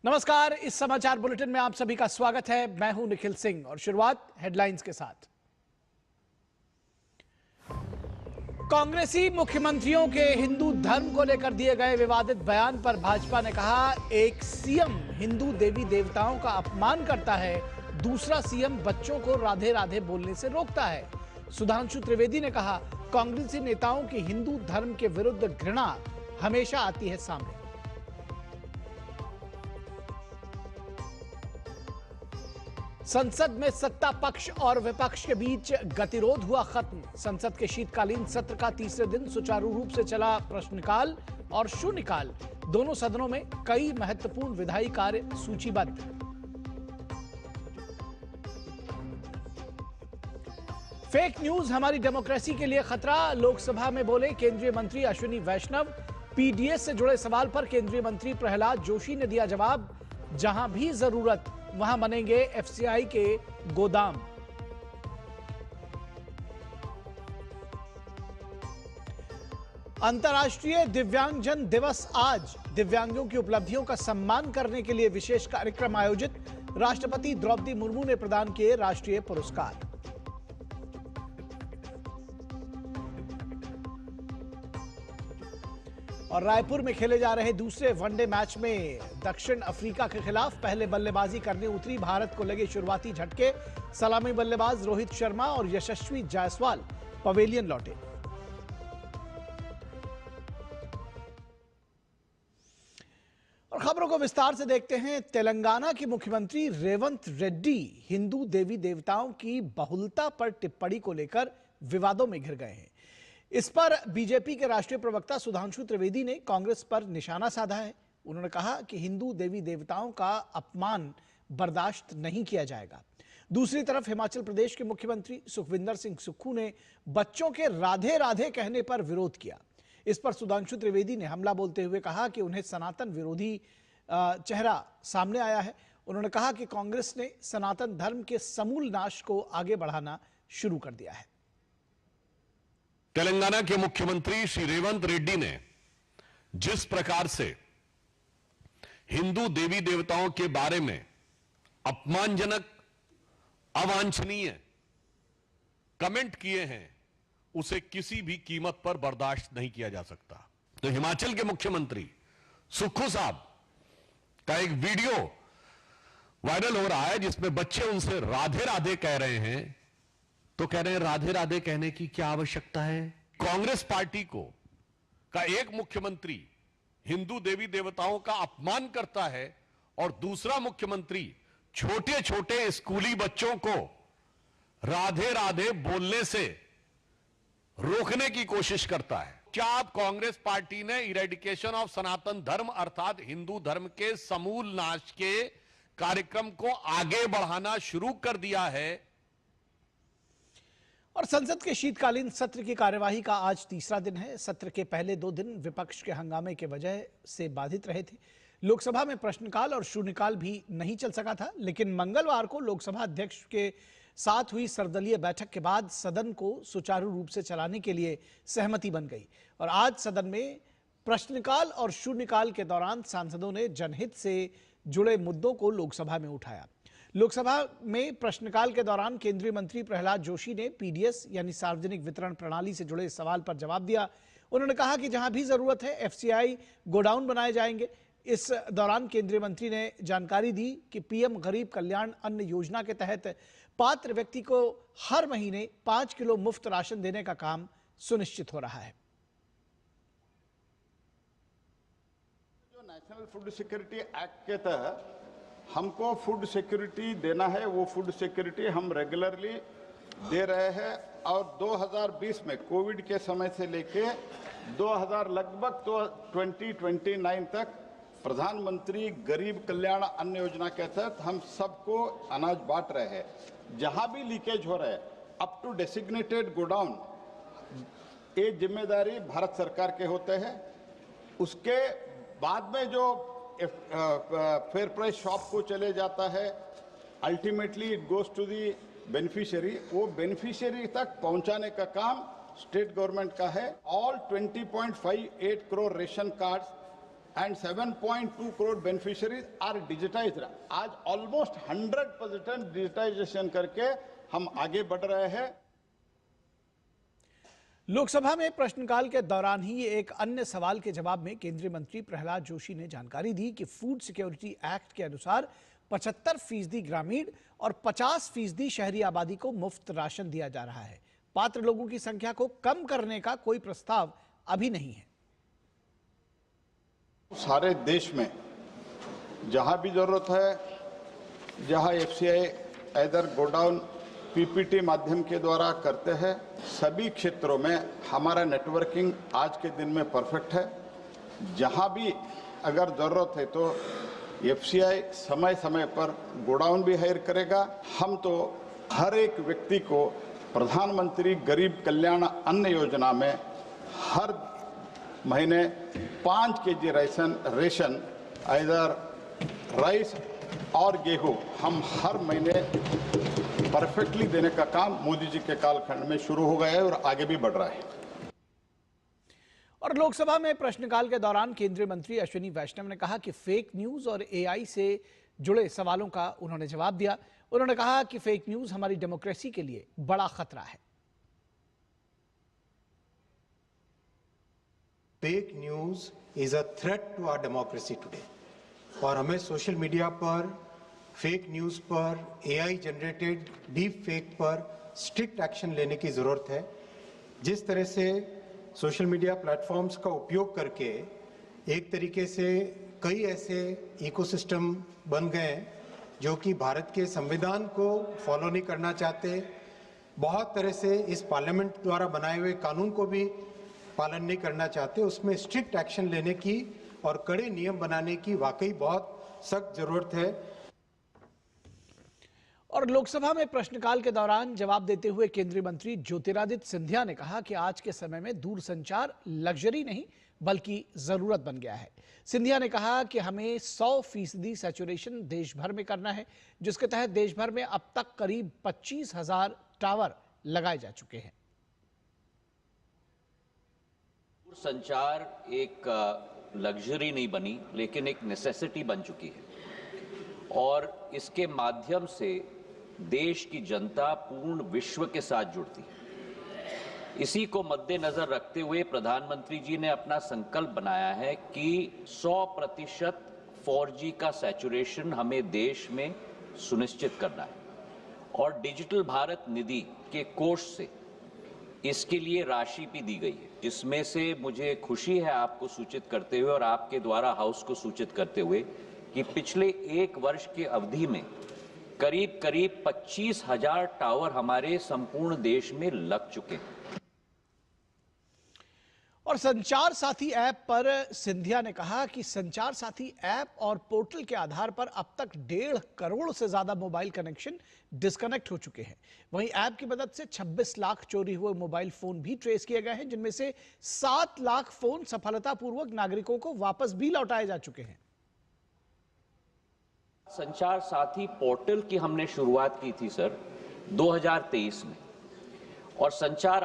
नमस्कार, इस समाचार बुलेटिन में आप सभी का स्वागत है। मैं हूं निखिल सिंह और शुरुआत हेडलाइंस के साथ। कांग्रेसी मुख्यमंत्रियों के हिंदू धर्म को लेकर दिए गए विवादित बयान पर भाजपा ने कहा, एक सीएम हिंदू देवी देवताओं का अपमान करता है, दूसरा सीएम बच्चों को राधे राधे बोलने से रोकता है। सुधांशु त्रिवेदी ने कहा, कांग्रेसी नेताओं की हिंदू धर्म के विरुद्ध घृणा हमेशा आती है सामने। संसद में सत्ता पक्ष और विपक्ष के बीच गतिरोध हुआ खत्म। संसद के शीतकालीन सत्र का तीसरे दिन सुचारू रूप से चला प्रश्नकाल और शून्यकाल। दोनों सदनों में कई महत्वपूर्ण विधायी कार्य सूचीबद्ध। फेक न्यूज हमारी डेमोक्रेसी के लिए खतरा, लोकसभा में बोले केंद्रीय मंत्री अश्विनी वैष्णव। पीडीएस से जुड़े सवाल पर केंद्रीय मंत्री प्रहलाद जोशी ने दिया जवाब, जहां भी जरूरत वहां बनेंगे एफसीआई के गोदाम। अंतर्राष्ट्रीय दिव्यांगजन दिवस आज। दिव्यांगों की उपलब्धियों का सम्मान करने के लिए विशेष कार्यक्रम आयोजित। राष्ट्रपति द्रौपदी मुर्मू ने प्रदान किए राष्ट्रीय पुरस्कार। और रायपुर में खेले जा रहे दूसरे वनडे मैच में दक्षिण अफ्रीका के खिलाफ पहले बल्लेबाजी करने उतरी भारत को लगे शुरुआती झटके। सलामी बल्लेबाज रोहित शर्मा और यशस्वी जायसवाल पवेलियन लौटे। और खबरों को विस्तार से देखते हैं। तेलंगाना के मुख्यमंत्री रेवंत रेड्डी हिंदू देवी देवताओं की बहुलता पर टिप्पणी को लेकर विवादों में घिर गए हैं। इस पर बीजेपी के राष्ट्रीय प्रवक्ता सुधांशु त्रिवेदी ने कांग्रेस पर निशाना साधा है। उन्होंने कहा कि हिंदू देवी देवताओं का अपमान बर्दाश्त नहीं किया जाएगा। दूसरी तरफ हिमाचल प्रदेश के मुख्यमंत्री सुखविंदर सिंह सुक्खू ने बच्चों के राधे राधे कहने पर विरोध किया। इस पर सुधांशु त्रिवेदी ने हमला बोलते हुए कहा कि उन्हें सनातन विरोधी चेहरा सामने आया है। उन्होंने कहा कि कांग्रेस ने सनातन धर्म के समूल नाश को आगे बढ़ाना शुरू कर दिया है। तेलंगाना के मुख्यमंत्री श्री रेवंत रेड्डी ने जिस प्रकार से हिंदू देवी देवताओं के बारे में अपमानजनक, अवांछनीय कमेंट किए हैं, उसे किसी भी कीमत पर बर्दाश्त नहीं किया जा सकता। तो हिमाचल के मुख्यमंत्री सुक्खू साहब का एक वीडियो वायरल हो रहा है जिसमें बच्चे उनसे राधे राधे कह रहे हैं। तो कह रहे हैं राधे राधे कहने की क्या आवश्यकता है। कांग्रेस पार्टी का एक मुख्यमंत्री हिंदू देवी देवताओं का अपमान करता है और दूसरा मुख्यमंत्री छोटे छोटे स्कूली बच्चों को राधे राधे बोलने से रोकने की कोशिश करता है। क्या आप कांग्रेस पार्टी ने इरेडिकेशन ऑफ सनातन धर्म अर्थात हिंदू धर्म के समूल नाश के कार्यक्रम को आगे बढ़ाना शुरू कर दिया है। और संसद के शीतकालीन सत्र की कार्यवाही का आज तीसरा दिन है। सत्र के पहले 2 दिन विपक्ष के हंगामे के वजह से बाधित रहे थे। लोकसभा में प्रश्नकाल और शून्यकाल भी नहीं चल सका था, लेकिन मंगलवार को लोकसभा अध्यक्ष के साथ हुई सर्वदलीय बैठक के बाद सदन को सुचारू रूप से चलाने के लिए सहमति बन गई। और आज सदन में प्रश्नकाल और शून्यकाल के दौरान सांसदों ने जनहित से जुड़े मुद्दों को लोकसभा में उठाया। लोकसभा में प्रश्नकाल के दौरान केंद्रीय मंत्री प्रहलाद जोशी ने पीडीएस यानी सार्वजनिक वितरण प्रणाली से जुड़े सवाल पर जवाब दिया। उन्होंने कहा कि जहां भी जरूरत है एफसीआई गोडाउन बनाए जाएंगे। इस दौरान केंद्रीय मंत्री ने जानकारी दी कि पीएम गरीब कल्याण अन्न योजना के तहत पात्र व्यक्ति को हर महीने 5 किलो मुफ्त राशन देने का काम सुनिश्चित हो रहा है। जो नेशनल फूड सिक्योरिटी एक्ट के तहत हमको फूड सिक्योरिटी देना है, वो फूड सिक्योरिटी हम रेगुलरली दे रहे हैं। और 2020 में कोविड के समय से लेके 2000 लगभग तो 2029 तक प्रधानमंत्री गरीब कल्याण अन्न योजना के तहत हम सबको अनाज बांट रहे हैं। जहां भी लीकेज हो रहा है अप टू डेसिग्नेटेड गोडाउन, ये जिम्मेदारी भारत सरकार के होते हैं। उसके बाद में जो फेयर प्राइस शॉप को चले जाता है, ultimately it goes to the beneficiary, वो बेनिफिशियरी तक पहुंचाने का काम स्टेट गवर्नमेंट का है। All 20.58 crore ration cards and 7.2 crore beneficiaries are digitized। आज ऑलमोस्ट 100% डिजिटाइजेशन करके हम आगे बढ़ रहे हैं। लोकसभा में प्रश्नकाल के दौरान ही एक अन्य सवाल के जवाब में केंद्रीय मंत्री प्रहलाद जोशी ने जानकारी दी कि फूड सिक्योरिटी एक्ट के अनुसार 75% ग्रामीण और 50% शहरी आबादी को मुफ्त राशन दिया जा रहा है। पात्र लोगों की संख्या को कम करने का कोई प्रस्ताव अभी नहीं है। सारे देश में जहां भी जरूरत है, जहां एफसीआई इधर गोडाउन पीपीटी माध्यम के द्वारा करते हैं, सभी क्षेत्रों में हमारा नेटवर्किंग आज के दिन में परफेक्ट है। जहां भी अगर जरूरत है तो एफसीआई समय समय पर गोडाउन भी हायर करेगा। हम तो हर एक व्यक्ति को प्रधानमंत्री गरीब कल्याण अन्न योजना में हर महीने 5 केजी रेशन इधर राइस और गेहूं हम हर महीने परफेक्टली देने का काम मोदी जी के कालखंड में शुरू हो गया है और आगे भी बढ़ रहा है। और लोकसभा में प्रश्नकाल के दौरान केंद्रीय मंत्री अश्विनी वैष्णव ने कहा कि फेक न्यूज और एआई से जुड़े सवालों का उन्होंने जवाब दिया। उन्होंने कहा कि फेक न्यूज हमारी डेमोक्रेसी के लिए बड़ा खतरा है। Fake news is a threat to our democracy today और हमें सोशल मीडिया पर फेक न्यूज पर, एआई जनरेटेड डीप फेक पर स्ट्रिक्ट एक्शन लेने की जरूरत है। जिस तरह से सोशल मीडिया प्लेटफॉर्म्स का उपयोग करके एक तरीके से कई ऐसे इकोसिस्टम बन गए जो कि भारत के संविधान को फॉलो नहीं करना चाहते, बहुत तरह से इस पार्लियामेंट द्वारा बनाए हुए कानून को भी पालन नहीं करना चाहते, उसमें स्ट्रिक्ट एक्शन लेने की और कड़े नियम बनाने की वाकई बहुत सख्त जरूरत है। और लोकसभा में प्रश्नकाल के दौरान जवाब देते हुए केंद्रीय मंत्री ज्योतिरादित्य सिंधिया ने कहा कि आज के समय में दूरसंचार लग्जरी नहीं बल्कि जरूरत बन गया है। सिंधिया ने कहा कि हमें 100% सैचुरेशन देश भर में करना है, जिसके तहत देश भर में अब तक करीब 25,000 टावर लगाए जा चुके हैं। संचार एक लग्जरी नहीं बनी लेकिन एक नेसेसिटी बन चुकी है और इसके माध्यम से देश की जनता पूर्ण विश्व के साथ जुड़ती है। इसी को मद्देनजर रखते हुए प्रधानमंत्री जी ने अपना संकल्प बनाया है कि 100% 4G का सैचुरेशन हमें देश में सुनिश्चित करना है और डिजिटल भारत निधि के कोष से इसके लिए राशि भी दी गई है, जिसमें से मुझे खुशी है आपको सूचित करते हुए और आपके द्वारा हाउस को सूचित करते हुए कि पिछले 1 वर्ष की अवधि में करीब 25,000 टावर हमारे संपूर्ण देश में लग चुके हैं। और संचार साथी ऐप पर सिंधिया ने कहा कि संचार साथी ऐप और पोर्टल के आधार पर अब तक 1.5 करोड़ से ज्यादा मोबाइल कनेक्शन डिस्कनेक्ट हो चुके हैं। वहीं ऐप की मदद से 26 लाख चोरी हुए मोबाइल फोन भी ट्रेस किए गए हैं, जिनमें से 7 लाख फोन सफलतापूर्वक नागरिकों को वापस भी लौटाए जा चुके हैं। संचार साथी पोर्टल की हमने शुरुआत की थी सर 2023 में और संचार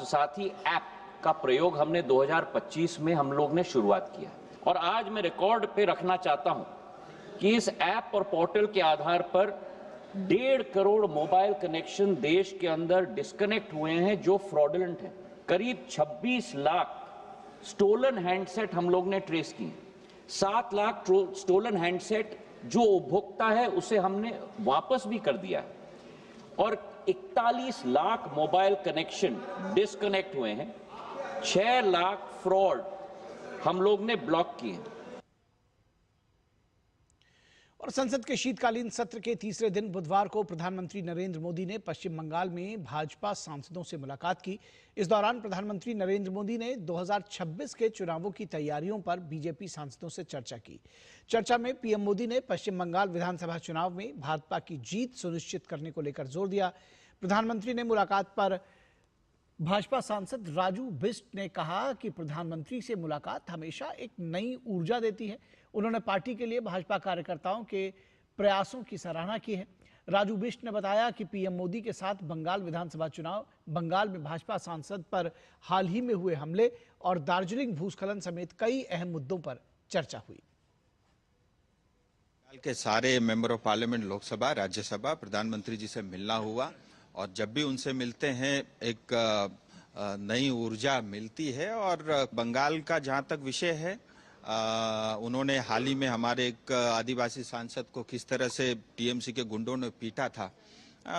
साथी ऐप का प्रयोग हमने 2025 में हम लोग ने शुरुआत किया और आज मैं रिकॉर्ड पे रखना चाहता हूं कि इस ऐप और पोर्टल के आधार पर 1.5 करोड़ मोबाइल कनेक्शन देश के अंदर डिस्कनेक्ट हुए हैं जो फ्रॉडुलेंट हैं। करीब 26 लाख स्टोलन हैंडसेट हम लोग ने ट्रेस किए, 7 लाख स्टोलन हैंडसेट जो उपभोक्ता है उसे हमने वापस भी कर दिया है और 41 लाख मोबाइल कनेक्शन डिस्कनेक्ट हुए हैं, 6 लाख फ्रॉड हम लोग ने ब्लॉक किए। और संसद के शीतकालीन सत्र के तीसरे दिन बुधवार को प्रधानमंत्री नरेंद्र मोदी ने पश्चिम बंगाल में भाजपा सांसदों से मुलाकात की। इस दौरान प्रधानमंत्री नरेंद्र मोदी ने 2026 के चुनावों की तैयारियों पर बीजेपी सांसदों से चर्चा की। चर्चा में पीएम मोदी ने पश्चिम बंगाल विधानसभा चुनाव में भाजपा की जीत सुनिश्चित करने को लेकर जोर दिया। प्रधानमंत्री ने मुलाकात पर भाजपा सांसद राजू बिस्ट ने कहा कि प्रधानमंत्री से मुलाकात हमेशा एक नई ऊर्जा देती है। उन्होंने पार्टी के लिए भाजपा कार्यकर्ताओं के प्रयासों की सराहना की है। राजू बिष्ट ने बताया कि पीएम मोदी के साथ बंगाल विधानसभा चुनाव, बंगाल में भाजपा सांसद पर हाल ही में हुए हमले और दार्जिलिंग भूस्खलन समेत कई अहम मुद्दों पर चर्चा हुई। बंगाल के सारे member of parliament, Lok Sabha, Rajya Sabha, प्रधानमंत्री जी से मिलना हुआ और जब भी उनसे मिलते हैं एक नई ऊर्जा मिलती है। और बंगाल का जहां तक विषय है, उन्होंने हाल ही में हमारे एक आदिवासी सांसद को किस तरह से टीएमसी के गुंडों ने पीटा था,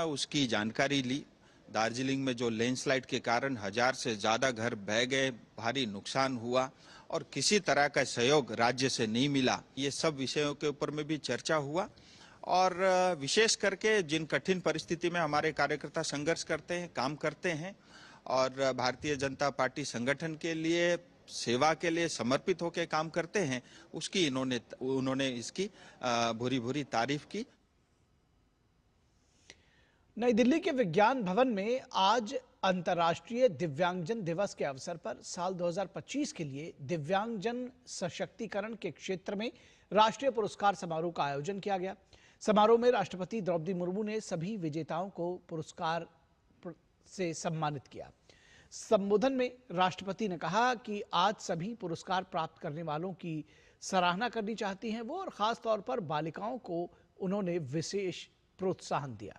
उसकी जानकारी ली। दार्जिलिंग में जो लैंडस्लाइड के कारण 1000 से ज्यादा घर बह गए, भारी नुकसान हुआ और किसी तरह का सहयोग राज्य से नहीं मिला, ये सब विषयों के ऊपर में भी चर्चा हुआ। और विशेष करके जिन कठिन परिस्थिति में हमारे कार्यकर्ता संघर्ष करते हैं, काम करते हैं और भारतीय जनता पार्टी संगठन के लिए, सेवा के लिए समर्पित होकर काम करते हैं, उसकी उन्होंने इसकी भूरी भूरी तारीफ की। नई दिल्ली के विज्ञान भवन में आज अंतर्राष्ट्रीय दिव्यांगजन दिवस के अवसर पर साल 2025 के लिए दिव्यांगजन सशक्तिकरण के क्षेत्र में राष्ट्रीय पुरस्कार समारोह का आयोजन किया गया। समारोह में राष्ट्रपति द्रौपदी मुर्मू ने सभी विजेताओं को पुरस्कार से सम्मानित किया। संबोधन में राष्ट्रपति ने कहा कि आज सभी पुरस्कार प्राप्त करने वालों की सराहना करनी चाहती हैं वो, और खास तौर पर बालिकाओं को उन्होंने विशेष प्रोत्साहन दिया।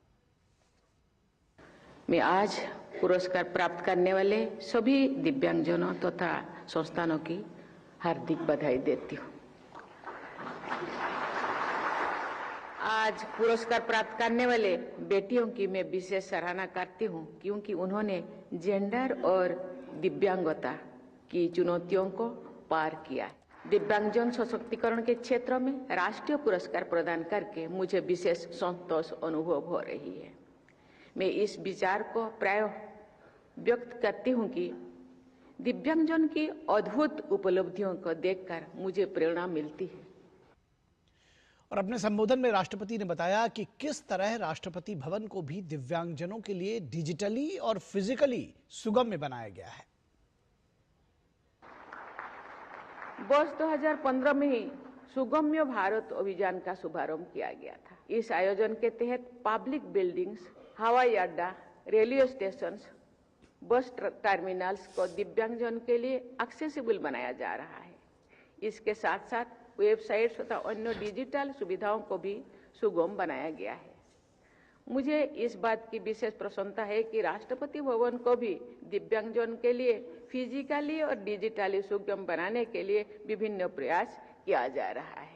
मैं आज पुरस्कार प्राप्त करने वाले सभी दिव्यांगजनों तथा संस्थानों की हार्दिक बधाई देती हूँ। आज पुरस्कार प्राप्त करने वाले बेटियों की मैं विशेष सराहना करती हूँ, क्योंकि उन्होंने जेंडर और दिव्यांगता की चुनौतियों को पार किया। दिव्यांगजन सशक्तिकरण के क्षेत्र में राष्ट्रीय पुरस्कार प्रदान करके मुझे विशेष संतोष अनुभव हो रही है। मैं इस विचार को प्राय व्यक्त करती हूँ कि दिव्यांगजन की अद्भुत उपलब्धियों को देखकर मुझे प्रेरणा मिलती है। और अपने संबोधन में राष्ट्रपति ने बताया कि किस तरह राष्ट्रपति भवन को भी दिव्यांगजनों के लिए डिजिटली और फिजिकली सुगम्य बनाया गया है। वर्ष 2015 में ही सुगम्य भारत अभियान का शुभारंभ किया गया था। इस आयोजन के तहत पब्लिक बिल्डिंग्स, हवाई अड्डा, रेलवे स्टेशन, बस टर्मिनल्स को दिव्यांगजन के लिए एक्सेसिबल बनाया जा रहा है। इसके साथ साथ वेबसाइट्स तथा अन्य डिजिटल सुविधाओं को भी सुगम बनाया गया है। मुझे इस बात की विशेष प्रसन्नता है कि राष्ट्रपति भवन को भी दिव्यांगजन के लिए फिजिकली और डिजिटली सुगम बनाने के लिए विभिन्न प्रयास किया जा रहा है।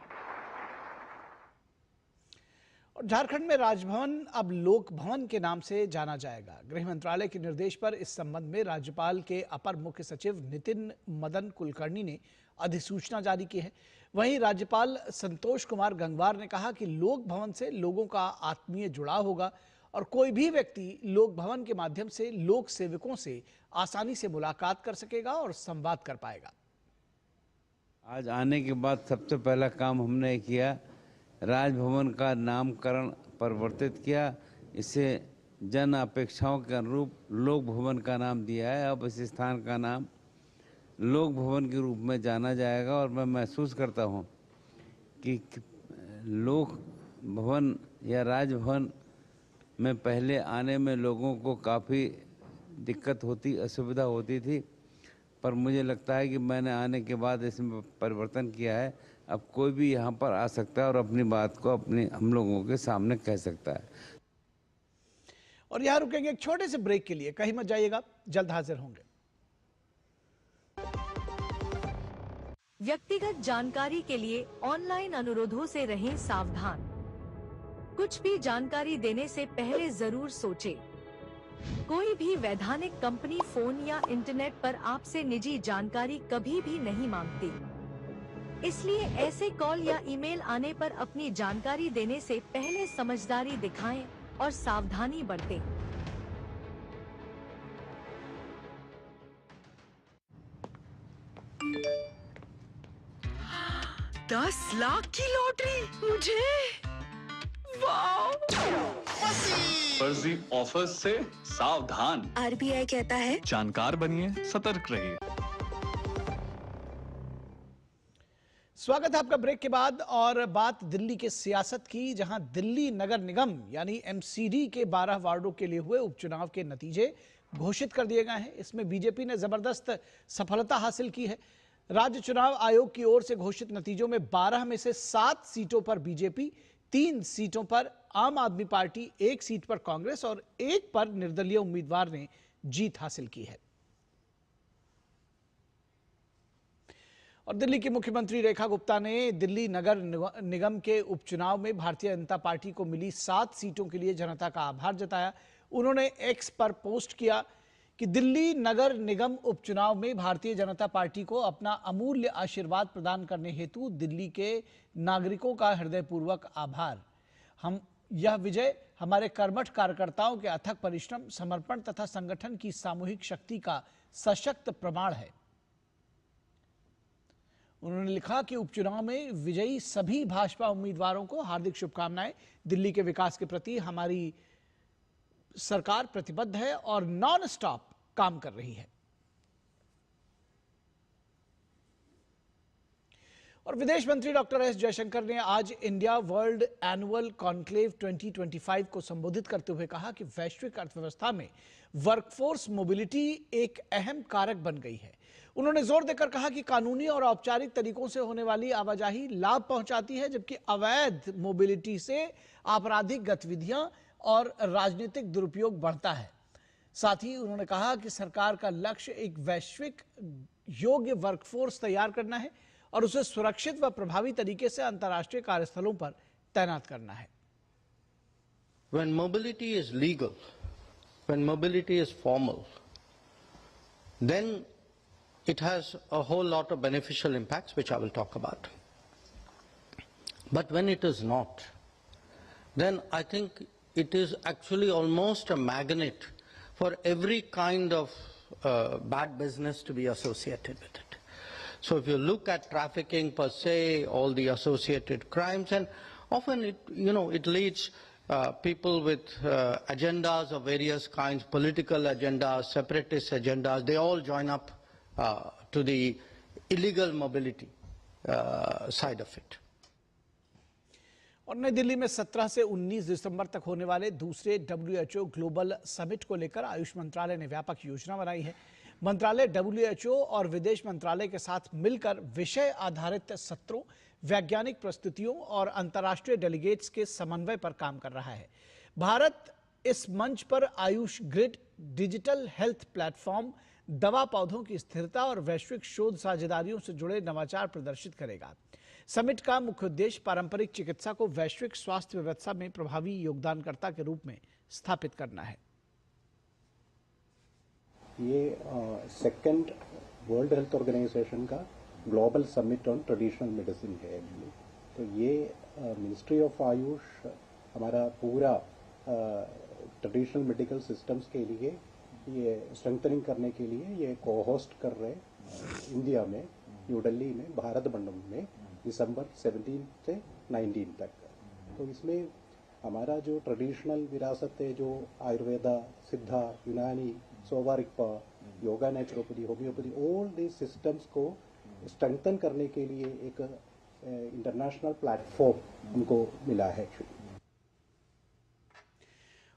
और झारखंड में राजभवन अब लोक भवन के नाम से जाना जाएगा। गृह मंत्रालय के निर्देश पर इस संबंध में राज्यपाल के अपर मुख्य सचिव नितिन मदन कुलकर्णी ने अधिसूचना जारी की है। वहीं राज्यपाल संतोष कुमार गंगवार ने कहा कि लोक भवन से लोगों का आत्मीय जुड़ाव होगा और कोई भी व्यक्ति लोक भवन के माध्यम से लोक सेवकों से आसानी से मुलाकात कर सकेगा और संवाद कर पाएगा। आज आने के बाद सबसे पहला काम हमने किया, राजभवन का नामकरण परिवर्तित किया। इसे जन अपेक्षाओं के अनुरूप लोक भवन का नाम दिया है। अब इस स्थान का नाम लोक भवन के रूप में जाना जाएगा और मैं महसूस करता हूं कि लोक भवन या राजभवन में पहले आने में लोगों को काफ़ी दिक्कत होती, असुविधा होती थी, पर मुझे लगता है कि मैंने आने के बाद इसमें परिवर्तन किया है। अब कोई भी यहाँ पर आ सकता है और अपनी बात को हम लोगों के सामने कह सकता है। और यहाँ रुकेंगे एक छोटे से ब्रेक के लिए, कहीं मत जाइएगा, जल्द हाजिर होंगे। व्यक्तिगत जानकारी के लिए ऑनलाइन अनुरोधों से रहें सावधान। कुछ भी जानकारी देने से पहले जरूर सोचें। कोई भी वैधानिक कंपनी फोन या इंटरनेट पर आपसे निजी जानकारी कभी भी नहीं मांगती, इसलिए ऐसे कॉल या ईमेल आने पर अपनी जानकारी देने से पहले समझदारी दिखाएं और सावधानी बरतें। $10 लाख की लॉटरी मुझे, वाह! फर्जी ऑफर्स से सावधान। आरबीआई कहता है जानकार बनिए, सतर्क रहिए। स्वागत है आपका ब्रेक के बाद। और बात दिल्ली के सियासत की, जहां दिल्ली नगर निगम यानी एमसीडी के 12 वार्डों के लिए हुए उपचुनाव के नतीजे घोषित कर दिए गए हैं। इसमें बीजेपी ने जबरदस्त सफलता हासिल की है। राज्य चुनाव आयोग की ओर से घोषित नतीजों में 12 में से 7 सीटों पर बीजेपी, 3 सीटों पर आम आदमी पार्टी, 1 सीट पर कांग्रेस और 1 पर निर्दलीय उम्मीदवार ने जीत हासिल की है। और दिल्ली की मुख्यमंत्री रेखा गुप्ता ने दिल्ली नगर निगम के उपचुनाव में भारतीय जनता पार्टी को मिली 7 सीटों के लिए जनता का आभार जताया। उन्होंने एक्स पर पोस्ट किया कि दिल्ली नगर निगम उपचुनाव में भारतीय जनता पार्टी को अपना अमूल्य आशीर्वाद प्रदान करने हेतु दिल्ली के नागरिकों का हृदयपूर्वक आभार। यह विजय हमारे कर्मठ कार्यकर्ताओं के अथक परिश्रम, समर्पण तथा संगठन की सामूहिक शक्ति का सशक्त प्रमाण है। उन्होंने लिखा कि उपचुनाव में विजयी सभी भाजपा उम्मीदवारों को हार्दिक शुभकामनाएं। दिल्ली के विकास के प्रति हमारी सरकार प्रतिबद्ध है और नॉन स्टॉप काम कर रही है। और विदेश मंत्री डॉक्टर एस जयशंकर ने आज इंडिया वर्ल्ड एनुअल कॉन्क्लेव 2025 को संबोधित करते हुए कहा कि वैश्विक अर्थव्यवस्था में वर्कफोर्स मोबिलिटी एक अहम कारक बन गई है। उन्होंने जोर देकर कहा कि कानूनी और औपचारिक तरीकों से होने वाली आवाजाही लाभ पहुंचाती है, जबकि अवैध मोबिलिटी से आपराधिक गतिविधियां और राजनीतिक दुरुपयोग बढ़ता है। साथ ही उन्होंने कहा कि सरकार का लक्ष्य एक वैश्विक योग्य वर्कफोर्स तैयार करना है और उसे सुरक्षित व प्रभावी तरीके से अंतर्राष्ट्रीय कार्यस्थलों पर तैनात करना है। When mobility is legal, when mobility is formal, then it has a whole lot of beneficial impacts, which I will talk about. But when it is not, then I think it is actually almost a magnet for every kind of bad business to be associated with it. So if you look at trafficking per se, all the associated crimes, and often it leads people with agendas of various kinds, political agendas, separatist agendas, they all join up to the illegal mobility side of it. और नई दिल्ली में 17 से 19 दिसंबर तक होने वाले दूसरे WHO global summit को लेकर आयुष मंत्रालय ने व्यापक योजना बनाई है। मंत्रालय WHO और विदेश मंत्रालय के साथ मिलकर विषय आधारित सत्रों, वैज्ञानिक प्रस्तुतियों और अंतर्राष्ट्रीय डेलीगेट्स के समन्वय पर काम कर रहा है। भारत इस मंच पर Ayush grid, digital health platform, दवा पौधों की स्थिरता और वैश्विक शोध साझेदारियों से जुड़े नवाचार प्रदर्शित करेगा। समिट का मुख्य उद्देश्य पारंपरिक चिकित्सा को वैश्विक स्वास्थ्य व्यवस्था में प्रभावी योगदानकर्ता के रूप में स्थापित करना है। ये सेकंड वर्ल्ड हेल्थ ऑर्गेनाइजेशन का global summit on traditional medicine है। तो ये मिनिस्ट्री ऑफ आयुष हमारा पूरा ट्रेडिशनल मेडिकल सिस्टम्स के लिए ये स्ट्रेंथनिंग करने के लिए ये को होस्ट कर रहे इंडिया में, न्यू दिल्ली में, भारत मंडपम में दिसंबर 17 से 19 तक। तो इसमें हमारा जो ट्रेडिशनल विरासत है, जो Ayurveda, Siddha, Unani, Sowa Rigpa, yoga, naturopathy, homoeopathy, all the systems को स्ट्रेंथन करने के लिए एक इंटरनेशनल प्लेटफॉर्म हमको मिला है।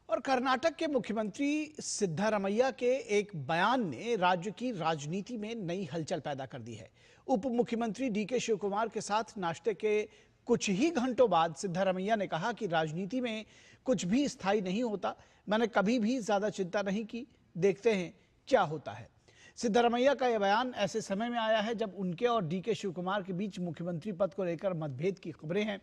और कर्नाटक के मुख्यमंत्री सिद्धारमैया के एक बयान ने राज्य की राजनीति में नई हलचल पैदा कर दी है। उप मुख्यमंत्री डीके शिवकुमार के साथ नाश्ते के कुछ ही घंटों बाद सिद्धारमैया ने कहा कि राजनीति में कुछ भी स्थायी नहीं होता। मैंने कभी भी ज्यादा चिंता नहीं की, देखते हैं क्या होता है। सिद्धारमैया का यह बयान ऐसे समय में आया है जब उनके और डीके शिवकुमार के बीच मुख्यमंत्री पद को लेकर मतभेद की खबरें हैं।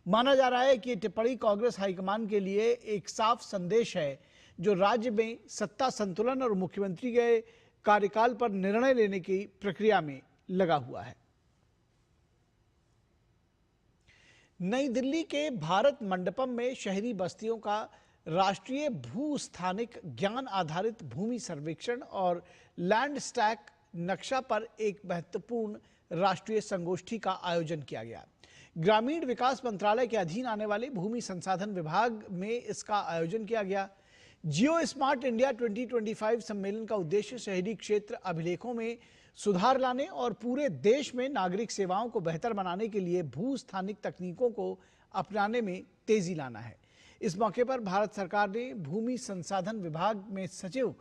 माना जा रहा है कि ये टिप्पणी कांग्रेस हाईकमान के लिए एक साफ संदेश है, जो राज्य में सत्ता संतुलन और मुख्यमंत्री के कार्यकाल पर निर्णय लेने की प्रक्रिया में लगा हुआ है। नई दिल्ली के भारत मंडपम में शहरी बस्तियों का राष्ट्रीय भूस्थानिक ज्ञान आधारित भूमि सर्वेक्षण और लैंड स्टैक नक्शा पर एक महत्वपूर्ण राष्ट्रीय संगोष्ठी का आयोजन किया गया। ग्रामीण विकास मंत्रालय के अधीन आने वाले भूमि संसाधन विभाग में इसका आयोजन किया गया। जियो स्मार्ट इंडिया 2025 सम्मेलन का उद्देश्य शहरी क्षेत्र अभिलेखों में सुधार लाने और पूरे देश में नागरिक सेवाओं को बेहतर बनाने के लिए भू स्थानिक तकनीकों को अपनाने में तेजी लाना है। इस मौके पर भारत सरकार ने भूमि संसाधन विभाग में सचिव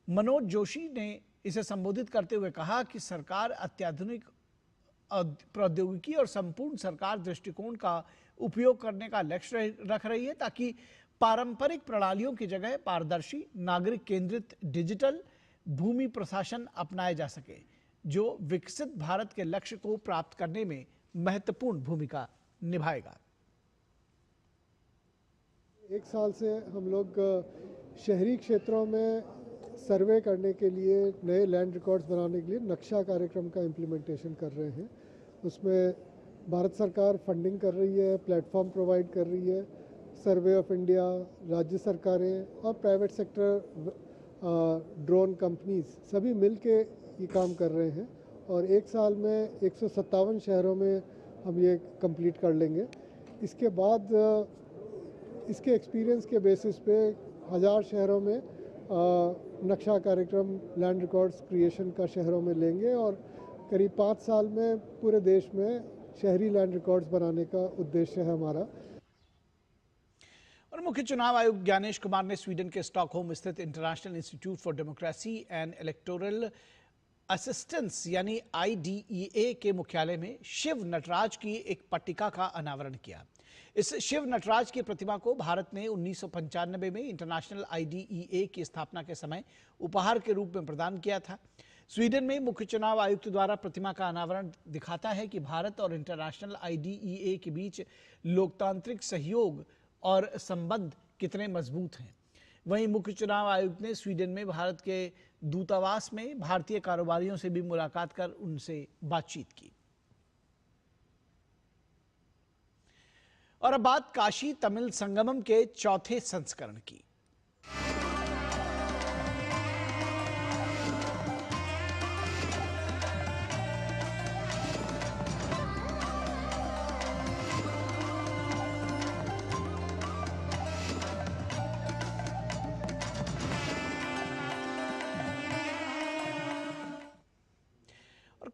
मनोज जोशी ने इसे संबोधित करते हुए कहा कि सरकार अत्याधुनिक प्रौद्योगिकी और संपूर्ण सरकार दृष्टिकोण का उपयोग करने का लक्ष्य रख रही है ताकि पारंपरिक प्रणालियों की जगह पारदर्शी, नागरिक केंद्रित डिजिटल भूमि प्रशासन अपनाया जा सके, जो विकसित भारत के लक्ष्य को प्राप्त करने में महत्वपूर्ण भूमिका निभाएगा। एक साल से हम लोग शहरी क्षेत्रों में सर्वे करने के लिए, नए लैंड रिकॉर्ड्स बनाने के लिए नक्शा कार्यक्रम का इम्प्लीमेंटेशन कर रहे हैं। उसमें भारत सरकार फंडिंग कर रही है, प्लेटफॉर्म प्रोवाइड कर रही है, सर्वे ऑफ इंडिया, राज्य सरकारें और प्राइवेट सेक्टर ड्रोन कंपनीज सभी मिल के ये काम कर रहे हैं और एक साल में 157 शहरों में हम ये कंप्लीट कर लेंगे। इसके बाद इसके एक्सपीरियंस के बेसिस पे 1000 शहरों में नक्शा कार्यक्रम लैंड रिकॉर्ड्स क्रिएशन का शहरों में लेंगे और करीब 5 साल में पूरे देश में शहरी लैंड रिकॉर्ड्स बनाने का उद्देश्य है हमारा। और मुख्य चुनाव आयुक्त ज्ञानेश कुमार ने स्वीडन के स्टॉकहोम स्थित international institute for democracy and electoral assistance यानी IDEA के मुख्यालय में शिव नटराज की एक पट्टिका का अनावरण किया। इस शिव नटराज की प्रतिमा को भारत ने 1995 में इंटरनेशनल IDEA की स्थापना के समय उपहार के रूप में प्रदान किया था। स्वीडन में मुख्य चुनाव आयुक्त द्वारा प्रतिमा का अनावरण दिखाता है कि भारत और इंटरनेशनल IDEA के बीच लोकतांत्रिक सहयोग और संबंध कितने मजबूत हैं। वहीं मुख्य चुनाव आयुक्त ने स्वीडन में भारत के दूतावास में भारतीय कारोबारियों से भी मुलाकात कर उनसे बातचीत की। और अब बात काशी तमिल संगमम के चौथे संस्करण की।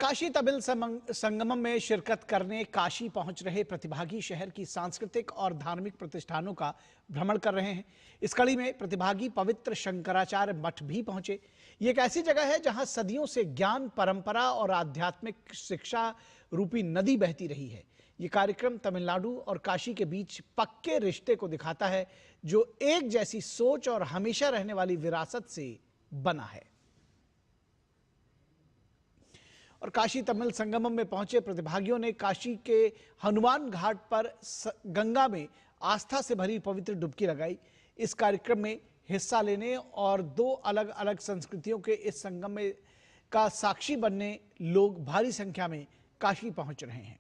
काशी तमिल संगमम में शिरकत करने काशी पहुंच रहे प्रतिभागी शहर की सांस्कृतिक और धार्मिक प्रतिष्ठानों का भ्रमण कर रहे हैं। इस कड़ी में प्रतिभागी पवित्र शंकराचार्य मठ भी पहुंचे। ये एक ऐसी जगह है जहां सदियों से ज्ञान, परंपरा और आध्यात्मिक शिक्षा रूपी नदी बहती रही है। ये कार्यक्रम तमिलनाडु और काशी के बीच पक्के रिश्ते को दिखाता है, जो एक जैसी सोच और हमेशा रहने वाली विरासत से बना है। और काशी तमिल संगमम में पहुंचे प्रतिभागियों ने काशी के हनुमान घाट पर गंगा में आस्था से भरी पवित्र डुबकी लगाई। इस कार्यक्रम में हिस्सा लेने और 2 अलग अलग संस्कृतियों के इस संगम में का साक्षी बनने लोग भारी संख्या में काशी पहुंच रहे हैं।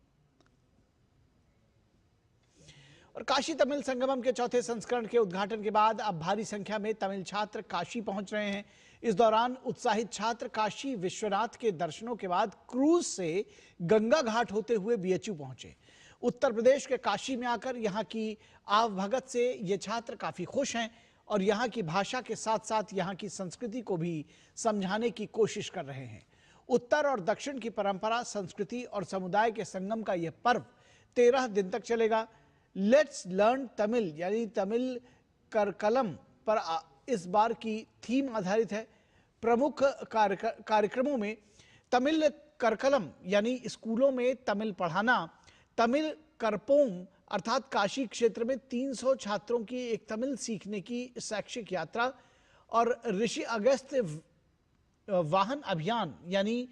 और काशी तमिल संगमम के चौथे संस्करण के उद्घाटन के बाद अब भारी संख्या में तमिल छात्र काशी पहुंच रहे हैं। इस दौरान उत्साहित छात्र काशी विश्वनाथ के दर्शनों के बाद क्रूज से गंगा घाट होते हुए BHU पहुंचे। उत्तर प्रदेश के काशी में आकर यहां की आवभगत से ये छात्र काफी खुश हैं और यहां की भाषा के साथ साथ यहां की संस्कृति को भी समझाने की कोशिश कर रहे हैं। उत्तर और दक्षिण की परंपरा, संस्कृति और समुदाय के संगम का यह पर्व 13 दिन तक चलेगा। लेट्स लर्न तमिल यानी तमिल करकलम पर इस बार की थीम आधारित है। प्रमुख कार्यक्रमों में तमिल करकलम यानी स्कूलों में तमिल पढ़ाना, तमिल करपोम अर्थात काशी क्षेत्र में 300 छात्रों की एक तमिल सीखने की शैक्षिक यात्रा और ऋषि अगस्त्य वाहन अभियान यानी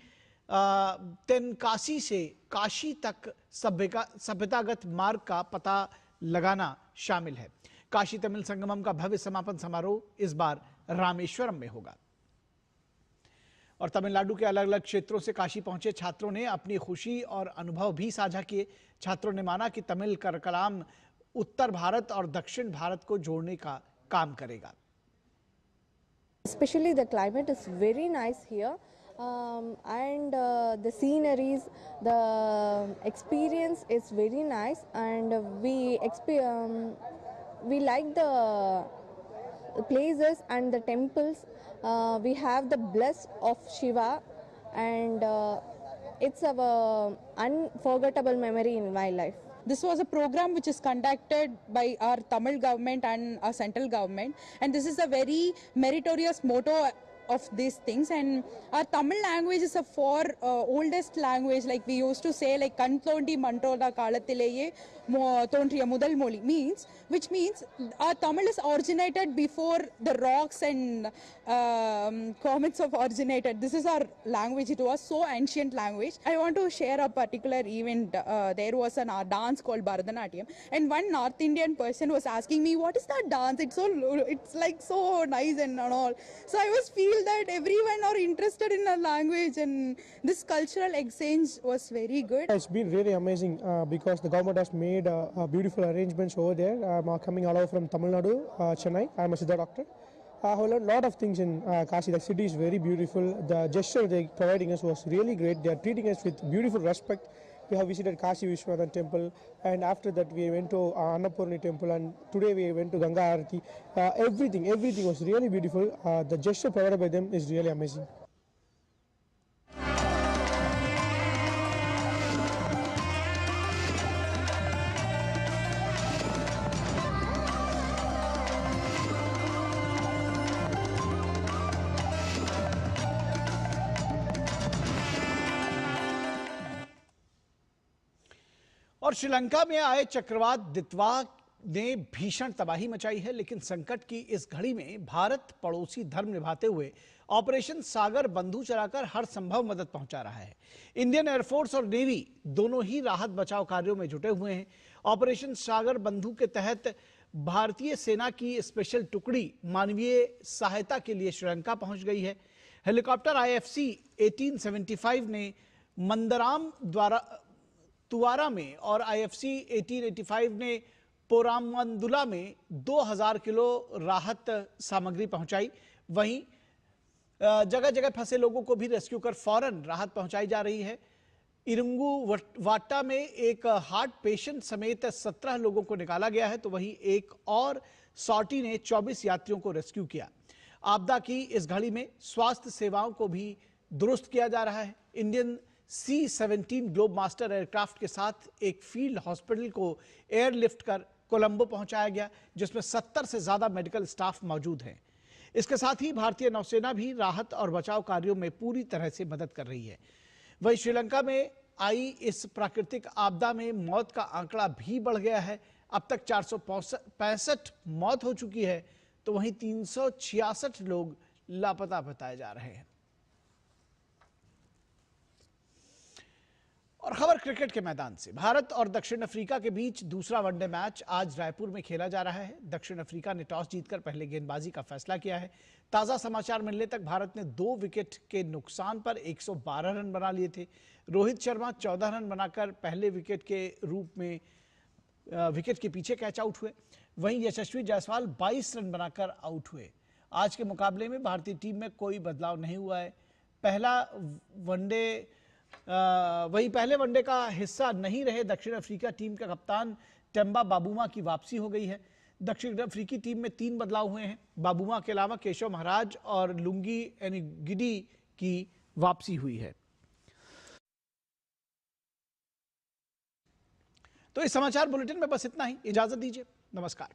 तेनकासी से काशी तक सभ्यतागत मार्ग का पता लगाना शामिल है। काशी तमिल संगमम का भव्य समापन समारोह इस बार रामेश्वरम में होगा। और तमिलनाडु के अलग अलग क्षेत्रों से काशी पहुंचे छात्रों ने अपनी खुशी और अनुभव भी साझा किए। छात्रों ने माना कि तमिल करकलाम उत्तर भारत और दक्षिण भारत को जोड़ने का काम करेगा। Especially the climate is very nice here, and the sceneries, the experience is very nice, and we like the places and the temples. We have the bless of Shiva, and it's a unforgettable memory in my life. This was a program which is conducted by our Tamil government and our central government, and this is a very meritorious motto of these things. And our Tamil language is a oldest language, like we used to say, like kanthlondi mantroda kalathileeye thonriya mudal moli, which means our Tamil is originated before the rocks and comets of originated. This is our language. It was so ancient language. I want to share a particular event. There was a dance called Bharatanatyam, and one North Indian person was asking me, what is that dance? It's like so nice and all. So I was feel that everyone are interested in our language, and this cultural exchange was very good. It's been really amazing because the government has made beautiful arrangements over there. I'm coming all over from Tamil Nadu, Chennai. I'm a Siddha doctor. I have learned a lot of things in Kashi. The city is very beautiful. The gesture they're providing us was really great. They are treating us with beautiful respect. We have visited Kashi Vishwanath temple, and after that we went to Annapurni temple, and today we went to Ganga Aarti. Everything was really beautiful. The gesture provided by them is really amazing. और श्रीलंका में आए चक्रवात दितवा ने भीषण तबाही मचाई है, लेकिन संकट की इस घड़ी में भारत पड़ोसी धर्म निभाते हुए ऑपरेशन सागर बंधु चलाकर हर संभव मदद पहुंचा रहा है। इंडियन एयरफोर्स और नेवी दोनों ही राहत बचाव कार्यों में जुटे हुए हैं। ऑपरेशन सागर बंधु के तहत भारतीय सेना की स्पेशल टुकड़ी मानवीय सहायता के लिए श्रीलंका पहुंच गई है। हेलीकॉप्टर IFC 1875 ने मंदराम तुवारा में और IFC 1885 ने पोरामंदुला में 2000 किलो राहत सामग्री पहुंचाई। वहीं जगह जगह फंसे लोगों को भी रेस्क्यू कर फौरन राहत पहुंचाई जा रही है। इरंगू वाटा में एक हार्ट पेशेंट समेत 17 लोगों को निकाला गया है, तो वहीं एक और सॉर्टी ने 24 यात्रियों को रेस्क्यू किया। आपदा की इस घड़ी में स्वास्थ्य सेवाओं को भी दुरुस्त किया जा रहा है। Indian C-17 globe master aircraft के साथ एक फील्ड हॉस्पिटल को एयरलिफ्ट कर कोलंबो पहुंचाया गया, जिसमें 70 से ज्यादा मेडिकल स्टाफ मौजूद हैं। इसके साथ ही भारतीय नौसेना भी राहत और बचाव कार्यों में पूरी तरह से मदद कर रही है। वहीं श्रीलंका में आई इस प्राकृतिक आपदा में मौत का आंकड़ा भी बढ़ गया है। अब तक 465 मौत हो चुकी है, तो वहीं 366 लोग लापता बताए जा रहे हैं। और खबर क्रिकेट के मैदान से। भारत और दक्षिण अफ्रीका के बीच दूसरा वनडे मैच आज रायपुर में खेला जा रहा है। दक्षिण अफ्रीका ने टॉस जीतकर पहले गेंदबाजी का फैसला किया है। ताजा समाचार मिलने तक भारत ने 2 विकेट के नुकसान पर 112 रन बना लिए थे। रोहित शर्मा 14 रन बनाकर पहले विकेट के रूप में विकेट के पीछे कैच आउट हुए। वहीं यशस्वी जायसवाल 22 रन बनाकर आउट हुए। आज के मुकाबले में भारतीय टीम में कोई बदलाव नहीं हुआ है। पहले वनडे का हिस्सा नहीं रहे दक्षिण अफ्रीका टीम का कप्तान टेम्बा बाबूमा की वापसी हो गई है। दक्षिण अफ्रीकी टीम में 3 बदलाव हुए हैं। बाबूमा के अलावा केशव महाराज और लुंगी एनिगिडी की वापसी हुई है। तो इस समाचार बुलेटिन में बस इतना ही। इजाजत दीजिए। नमस्कार।